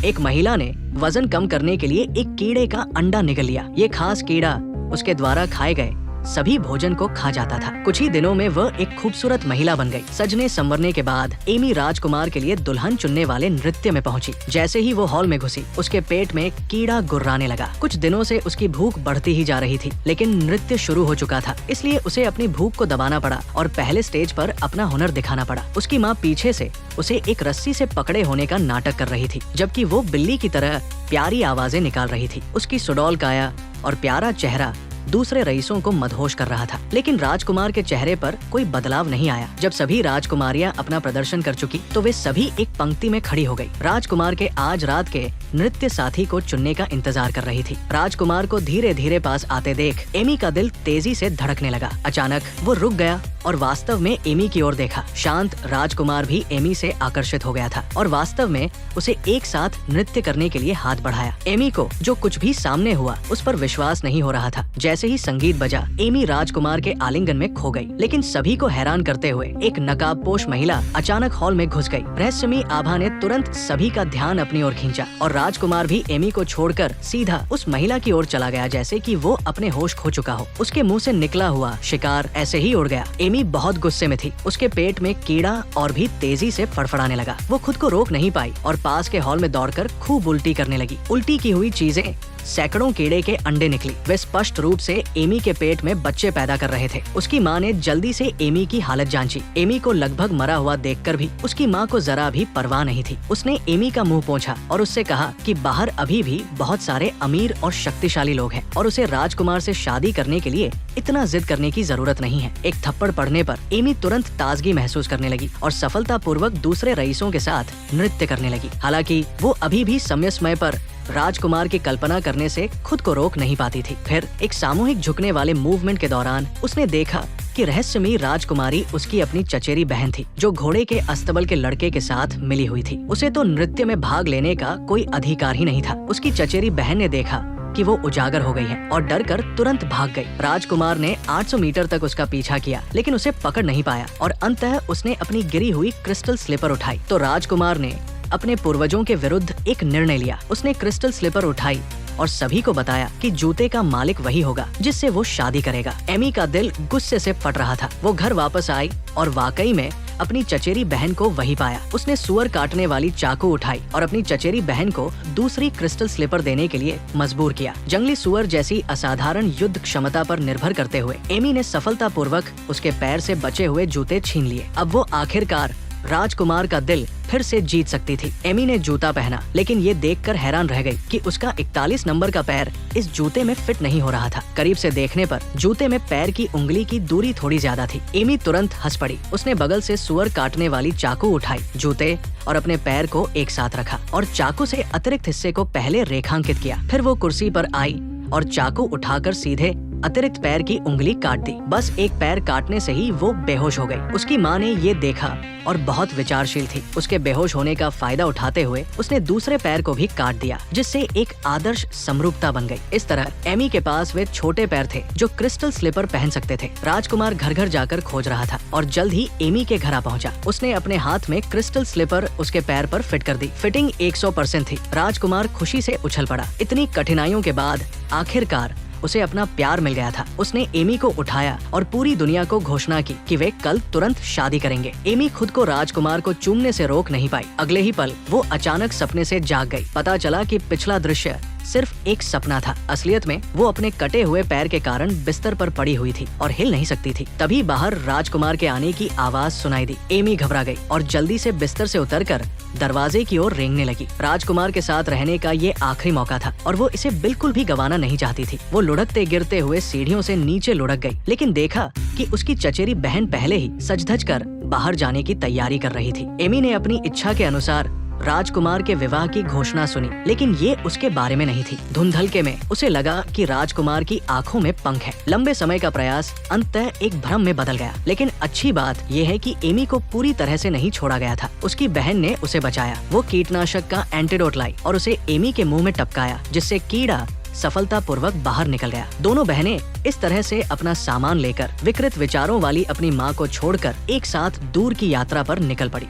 एक महिला ने वजन कम करने के लिए एक कीड़े का अंडा निगल लिया। ये खास कीड़ा उसके द्वारा खाए गए सभी भोजन को खा जाता था। कुछ ही दिनों में वह एक खूबसूरत महिला बन गई। सजने संवरने के बाद एमी राजकुमार के लिए दुल्हन चुनने वाले नृत्य में पहुंची। जैसे ही वो हॉल में घुसी, उसके पेट में कीड़ा गुर्राने लगा। कुछ दिनों से उसकी भूख बढ़ती ही जा रही थी, लेकिन नृत्य शुरू हो चुका था, इसलिए उसे अपनी भूख को दबाना पड़ा और पहले स्टेज पर अपना हुनर दिखाना पड़ा। उसकी माँ पीछे से उसे एक रस्सी से पकड़े होने का नाटक कर रही थी, जबकि वो बिल्ली की तरह प्यारी आवाजें निकाल रही थी। उसकी सुडौल काया और प्यारा चेहरा दूसरे रईसों को मदहोश कर रहा था, लेकिन राजकुमार के चेहरे पर कोई बदलाव नहीं आया। जब सभी राजकुमारियां अपना प्रदर्शन कर चुकी तो वे सभी एक पंक्ति में खड़ी हो गई। राजकुमार के आज रात के नृत्य साथी को चुनने का इंतजार कर रही थी। राजकुमार को धीरे धीरे पास आते देख एमी का दिल तेजी से धड़कने लगा। अचानक वो रुक गया और वास्तव में एमी की ओर देखा। शांत राजकुमार भी एमी से आकर्षित हो गया था और वास्तव में उसे एक साथ नृत्य करने के लिए हाथ बढ़ाया। एमी को जो कुछ भी सामने हुआ उस पर विश्वास नहीं हो रहा था। जैसे ही संगीत बजा, एमी राजकुमार के आलिंगन में खो गई। लेकिन सभी को हैरान करते हुए एक नकाबपोश महिला अचानक हॉल में घुस गई। रहस्यमयी आभा ने तुरंत सभी का ध्यान अपनी ओर खींचा और राजकुमार भी एमी को छोड़कर सीधा उस महिला की ओर चला गया, जैसे कि वो अपने होश खो चुका हो। उसके मुंह से निकला हुआ शिकार ऐसे ही उड़ गया। एमी बहुत गुस्से में थी। उसके पेट में कीड़ा और भी तेजी से फड़फड़ाने लगा। वो खुद को रोक नहीं पाई और पास के हॉल में दौड़कर खूब उल्टी करने लगी। उल्टी की हुई चीजें सैकड़ों कीड़े के अंडे निकली। वे स्पष्ट रूप से एमी के पेट में बच्चे पैदा कर रहे थे। उसकी माँ ने जल्दी से एमी की हालत जांची। एमी को लगभग मरा हुआ देखकर भी उसकी माँ को जरा भी परवाह नहीं थी। उसने एमी का मुंह पोंछा और उससे कहा कि बाहर अभी भी बहुत सारे अमीर और शक्तिशाली लोग हैं और उसे राजकुमार से शादी करने के लिए इतना जिद करने की जरूरत नहीं है। एक थप्पड़ पड़ने पर एमी तुरंत ताजगी महसूस करने लगी और सफलतापूर्वक दूसरे रईसों के साथ नृत्य करने लगी। हालांकि वो अभी भी समय समय पर राजकुमार की कल्पना करने से खुद को रोक नहीं पाती थी। फिर एक सामूहिक झुकने वाले मूवमेंट के दौरान उसने देखा कि रहस्यमयी राजकुमारी उसकी अपनी चचेरी बहन थी, जो घोड़े के अस्तबल के लड़के के साथ मिली हुई थी। उसे तो नृत्य में भाग लेने का कोई अधिकार ही नहीं था। उसकी चचेरी बहन ने देखा कि वो उजागर हो गई है और डर कर तुरंत भाग गई। राजकुमार ने 800 मीटर तक उसका पीछा किया, लेकिन उसे पकड़ नहीं पाया और अंततः उसने अपनी गिरी हुई क्रिस्टल स्लीपर उठाई। तो राजकुमार ने अपने पूर्वजों के विरुद्ध एक निर्णय लिया। उसने क्रिस्टल स्लीपर उठाई और सभी को बताया कि जूते का मालिक वही होगा जिससे वो शादी करेगा। एमी का दिल गुस्से से फट रहा था। वो घर वापस आई और वाकई में अपनी चचेरी बहन को वही पाया। उसने सुअर काटने वाली चाकू उठाई और अपनी चचेरी बहन को दूसरी क्रिस्टल स्लीपर देने के लिए मजबूर किया। जंगली सुअर जैसी असाधारण युद्ध क्षमता पर निर्भर करते हुए एमी ने सफलतापूर्वक उसके पैर से बचे हुए जूते छीन लिए। अब वो आखिरकार राजकुमार का दिल फिर से जीत सकती थी। एमी ने जूता पहना, लेकिन ये देखकर हैरान रह गई कि उसका 41 नंबर का पैर इस जूते में फिट नहीं हो रहा था। करीब से देखने पर जूते में पैर की उंगली की दूरी थोड़ी ज्यादा थी। एमी तुरंत हंस पड़ी। उसने बगल से सुअर काटने वाली चाकू उठाई, जूते और अपने पैर को एक साथ रखा और चाकू से अतिरिक्त हिस्से को पहले रेखांकित किया। फिर वो कुर्सी पर आई और चाकू उठाकर सीधे अतिरिक्त पैर की उंगली काट दी। बस एक पैर काटने से ही वो बेहोश हो गई। उसकी माँ ने ये देखा और बहुत विचारशील थी। उसके बेहोश होने का फायदा उठाते हुए उसने दूसरे पैर को भी काट दिया, जिससे एक आदर्श समरूपता बन गई। इस तरह एमी के पास वे छोटे पैर थे जो क्रिस्टल स्लीपर पहन सकते थे। राजकुमार घर घर जाकर खोज रहा था और जल्द ही एमी के घर आ पहुंचा। उसने अपने हाथ में क्रिस्टल स्लीपर उसके पैर पर फिट कर दी। फिटिंग 100% थी। राजकुमार खुशी से उछल पड़ा। इतनी कठिनाइयों के बाद आखिरकार उसे अपना प्यार मिल गया था। उसने एमी को उठाया और पूरी दुनिया को घोषणा की कि वे कल तुरंत शादी करेंगे। एमी खुद को राजकुमार को चूमने से रोक नहीं पाई। अगले ही पल वो अचानक सपने से जाग गई। पता चला कि पिछला दृश्य सिर्फ एक सपना था। असलियत में वो अपने कटे हुए पैर के कारण बिस्तर पर पड़ी हुई थी और हिल नहीं सकती थी। तभी बाहर राजकुमार के आने की आवाज सुनाई दी। एमी घबरा गई और जल्दी से बिस्तर से उतरकर दरवाजे की ओर रेंगने लगी। राजकुमार के साथ रहने का ये आखिरी मौका था और वो इसे बिल्कुल भी गंवाना नहीं चाहती थी। वो लुढ़कते गिरते हुए सीढ़ियों से नीचे लुढ़क गई, लेकिन देखा कि उसकी चचेरी बहन पहले ही सज-धज कर बाहर जाने की तैयारी कर रही थी। एमी ने अपनी इच्छा के अनुसार राजकुमार के विवाह की घोषणा सुनी, लेकिन ये उसके बारे में नहीं थी। धुंधलके में उसे लगा कि राजकुमार की आंखों में पंख है। लंबे समय का प्रयास अंततः एक भ्रम में बदल गया। लेकिन अच्छी बात यह है कि एमी को पूरी तरह से नहीं छोड़ा गया था। उसकी बहन ने उसे बचाया। वो कीटनाशक का एंटीडोट लाई और उसे एमी के मुंह में टपकाया, जिससे कीड़ा सफलतापूर्वक बाहर निकल गया। दोनों बहनें इस तरह से अपना सामान लेकर विकृत विचारों वाली अपनी माँ को छोड़कर एक साथ दूर की यात्रा पर निकल पड़ी।